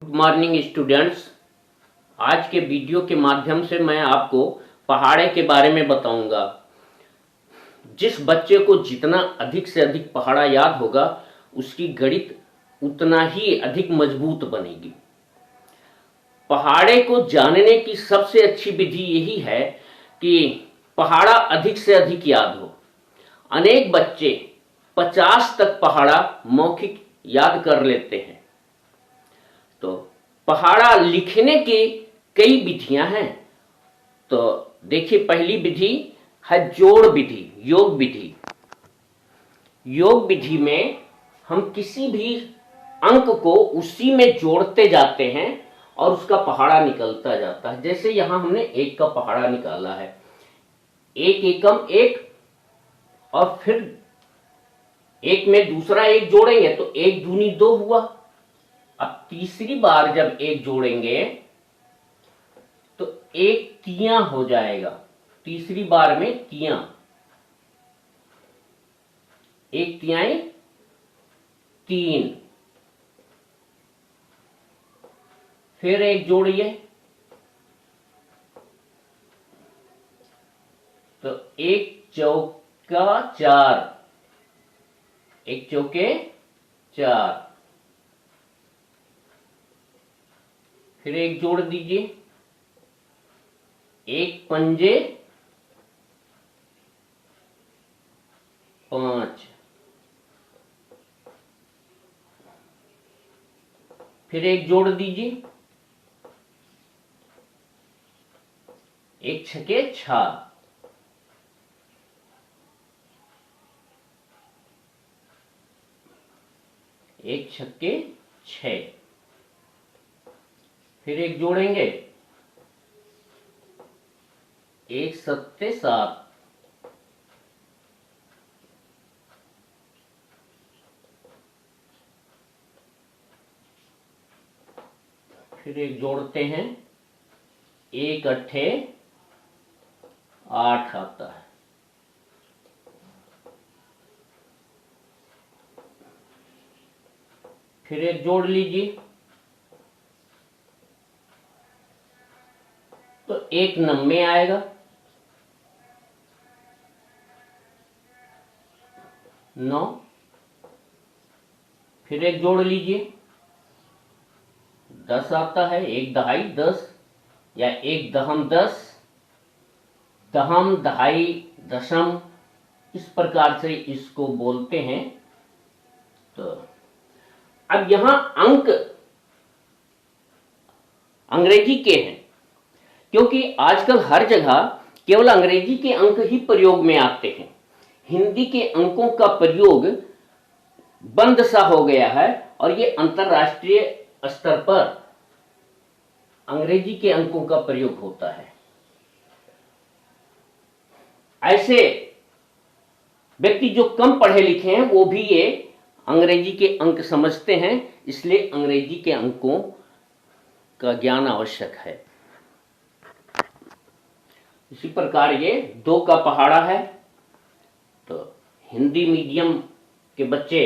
Good morning students. आज के video के माध्यम से मैं आपको पहाड़े के बारे में बताऊंगा। जिस बच्चे को जितना अधिक से अधिक पहाड़ा याद होगा उसकी गणित उतना ही अधिक मजबूत बनेगी। पहाड़े को जानने की सबसे अच्छी विधि यही है कि पहाड़ा अधिक से अधिक याद हो। अनेक बच्चे 50 तक पहाड़ा मौखिक याद कर लेते हैं। तो पहाड़ा लिखने की कई विधियां हैं। तो देखिए, पहली विधि है जोड़ विधि, योग विधि। योग विधि में हम किसी भी अंक को उसी में जोड़ते जाते हैं और उसका पहाड़ा निकलता जाता है। जैसे यहां हमने एक का पहाड़ा निकाला है, एक एकम एक, और फिर एक में दूसरा एक जोड़ेंगे तो एक दूनी दो हुआ। अब तीसरी बार जब एक जोड़ेंगे तो एक तियां हो जाएगा। तीसरी बार में तियां, एक तियाई तीन। फिर एक जोड़िए तो एक चौका चार, एक चौके चार। फिर एक जोड़ दीजिए, एक पंजे पांच। फिर एक जोड़ दीजिए, एक छके छह। एक छक्के छह। फिर एक जोड़ेंगे, एक सत्ते सात। फिर एक जोड़ते हैं, एक अट्ठे आठ आता है। फिर एक जोड़ लीजिए तो एक नब्बे आएगा। नौ। फिर एक जोड़ लीजिए, 10 आता है। एक दहाई 10 या एक दहम 10, दहम दहाई दशम, इस प्रकार से इसको बोलते हैं। तो अब यहां अंक अंग्रेजी के हैं, क्योंकि आजकल हर जगह केवल अंग्रेजी के अंक ही प्रयोग में आते हैं। हिंदी के अंकों का प्रयोग बंद सा हो गया है और ये अंतरराष्ट्रीय स्तर पर अंग्रेजी के अंकों का प्रयोग होता है। ऐसे व्यक्ति जो कम पढ़े लिखे हैं वो भी ये अंग्रेजी के अंक समझते हैं, इसलिए अंग्रेजी के अंकों का ज्ञान आवश्यक है। इसी प्रकार ये दो का पहाड़ा है। तो हिंदी मीडियम के बच्चे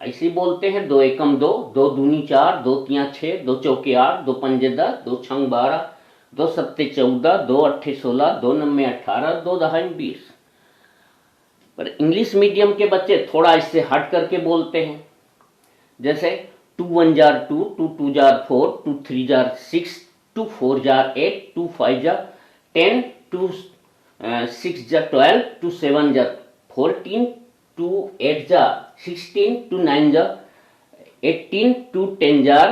ऐसे बोलते हैं, दो एकम दो, दो दूनी चार, दो तियां छह, दो चौके आठ, दो पंजे 10, दो छंग 12, दो सत्ते 14, दो अट्ठे 16, दो नम्बे 18, दो दहाई 20। पर इंग्लिश मीडियम के बच्चे थोड़ा इससे हट करके बोलते हैं। जैसे 2 1 jar 2, 2 2 jar 4, 2 3 jar 6, 2 4 jar 8, 2 5 jar 10, 2 6 jar 12, 2 7 jar 14, 2 8 jar 16, 2 9 jar 18, 2 10 jar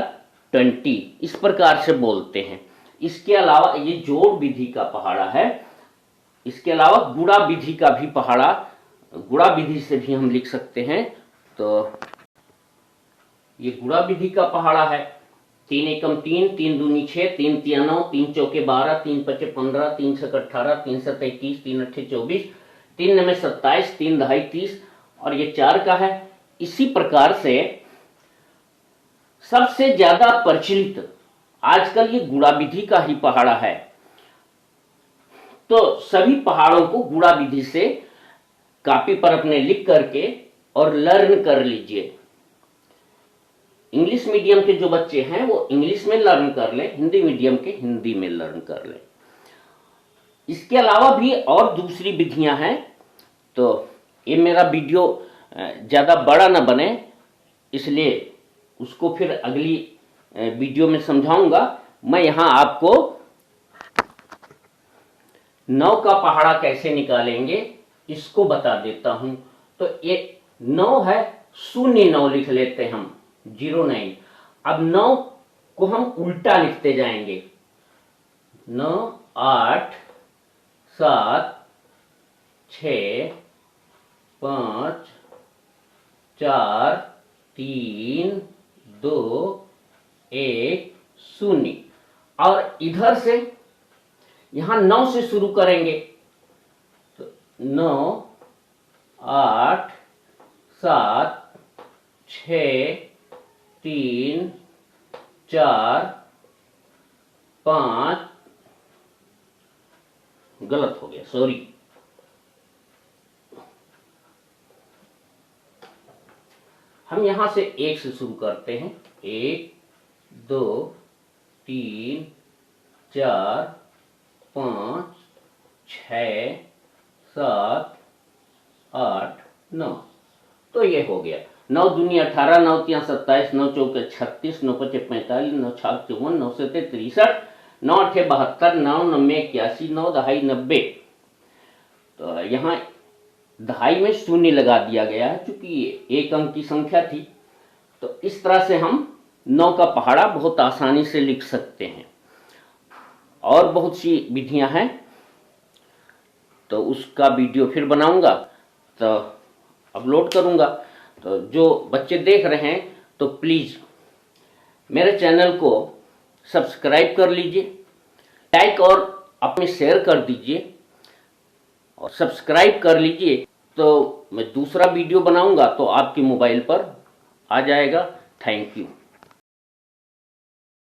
20, इस प्रकार से बोलते हैं। इसके अलावा ये जोड़ विधि का पहाड़ा है। इसके अलावा गुणा विधि का भी पहाड़ा, गुणा विधि से भी हम लिख सकते हैं। तो ये गुणा विधि का पहाड़ा है। 3 एकम 3, 3 दूनी 6, 3 तिया 9, 3 चौके 12, 3 पचे 15, 3 छक 18, 3 सत 21, 3 अट्ठे 24, 3 नमे 27, 3 दहाई 30 और ये 4 का है। इसी प्रकार से सबसे ज्यादा प्रचलित आजकल ये गुणा विधि का ही पहाड़ा है। तो सभी पहाड़ों को गुणा विधि से कॉपी पर अपने लिख करके और लर्न कर लीजिए। इंग्लिश मीडियम के जो बच्चे हैं वो इंग्लिश में लर्न कर लें, हिंदी मीडियम के हिंदी में लर्न कर लें। इसके अलावा भी और दूसरी विधियां हैं, तो ये मेरा वीडियो ज़्यादा बड़ा ना बने, इसलिए उसको फिर अगली वीडियो में समझाऊंगा। मैं यहाँ आपको 9 का पहाड़ा कैसे निकालेंगे इसको बता देता हूं। तो ये 9 है, 0 लिख लेते हैं हम, 09। अब 9 को हम उल्टा लिखते जाएंगे, 9 8 7 6 5 4 3 2 1 0। और इधर से यहां 9 से शुरू करेंगे, तो 9 8 7 6 3 4 5, गलत हो गया, सॉरी। हम यहां से 1 से शुरू करते हैं, 1 2 3 4 5 6 7 8 9। तो ये हो गया 9 दूनी 18, 9 तिया 27, 9 चौके 36, 9 पचे 45, 9 छाक 54, 9 सते 63, 9 अठे 72, 9 नब्बे 81, 9 दहाई 90। तो यहाँ दहाई में 0 लगा दिया गया है, चूंकि एक अंक की संख्या थी। तो इस तरह से हम 9 का पहाड़ा बहुत आसानी से लिख सकते हैं। और बहुत सी विधियां हैं, तो उसका वीडियो फिर बनाऊंगा, तो अपलोड करूंगा। तो जो बच्चे देख रहे हैं तो प्लीज मेरे चैनल को सब्सक्राइब कर लीजिए, लाइक और अपने शेयर कर दीजिए और सब्सक्राइब कर लीजिए। तो मैं दूसरा वीडियो बनाऊंगा तो आपके मोबाइल पर आ जाएगा। Thank you.